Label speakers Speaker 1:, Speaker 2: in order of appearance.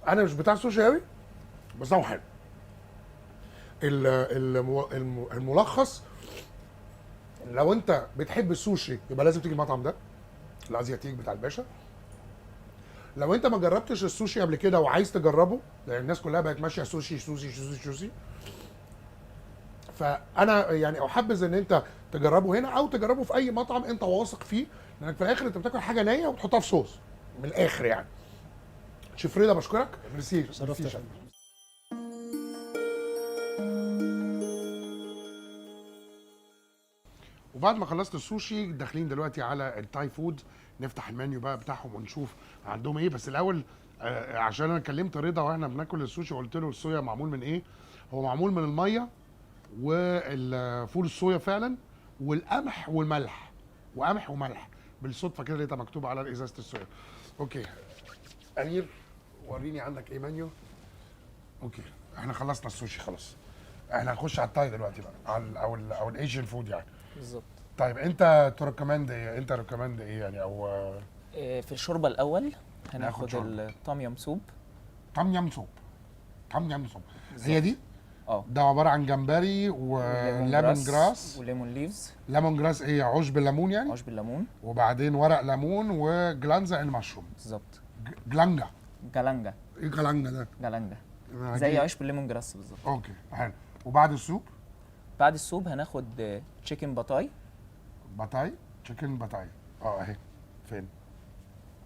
Speaker 1: انا مش بتاع سوشي قوي بس هو حلو. الملخص، لو انت بتحب السوشي يبقى لازم تيجي المطعم ده الازياتيك بتاع الباشا. لو انت ما جربتش السوشي قبل كده وعايز تجربه، لان الناس كلها بقت ماشيه سوشي سوشي سوشي سوشي، فانا يعني احبذ ان انت تجربه هنا او تجربه في اي مطعم انت واثق فيه، لانك في الاخر انت بتاكل حاجه نيه وتحطها في صوص من الاخر يعني. شيف رضا بشكرك، ميرسي
Speaker 2: شرفت يا
Speaker 1: ميرسي.
Speaker 2: فندم.
Speaker 1: وبعد ما خلصت السوشي داخلين دلوقتي على التاي فود، نفتح المنيو بقى بتاعهم ونشوف عندهم ايه. بس الاول عشان انا كلمت رضا واحنا بناكل السوشي وقلت له الصويا معمول من ايه. هو معمول من الميه والفول الصويا فعلا والقمح والملح، وقمح وملح بالصدفه كده لقيتها مكتوبه على ازازه الصويا. اوكي امير، وريني عندك ايه منيو. اوكي احنا خلصنا السوشي خلاص، احنا هنخش على التاي دلوقتي بقى على او الايجن فود يعني.
Speaker 2: بالظبط.
Speaker 1: طيب انت تركمند ايه، انت ريكومند ايه يعني او
Speaker 2: في الشوربه الاول
Speaker 1: ناخد
Speaker 2: هناخد
Speaker 1: شوربة.
Speaker 2: التوم يوم سوب.
Speaker 1: تام يام سوب. تام يام سوب
Speaker 2: بالظبط.
Speaker 1: هي دي.
Speaker 2: اه
Speaker 1: ده عباره عن جمبري
Speaker 2: وليمون
Speaker 1: وليمون جراس.
Speaker 2: وليمون ليفز،
Speaker 1: ليمون جراس ايه، عشب الليمون يعني.
Speaker 2: عشب الليمون.
Speaker 1: وبعدين ورق ليمون وجلانزا المشروم.
Speaker 2: بالظبط.
Speaker 1: جلانجا.
Speaker 2: جالانجا.
Speaker 1: ايه جلانجا ده؟
Speaker 2: جالانجا
Speaker 1: أنا
Speaker 2: زي
Speaker 1: هجيب-
Speaker 2: عشب الليمون جراس بالظبط.
Speaker 1: اوكي حلو. وبعد السوب
Speaker 2: بعد السوب هناخد تشيكن باتاي.
Speaker 1: باتاي، تشيكن باتاي. اه اهي فين؟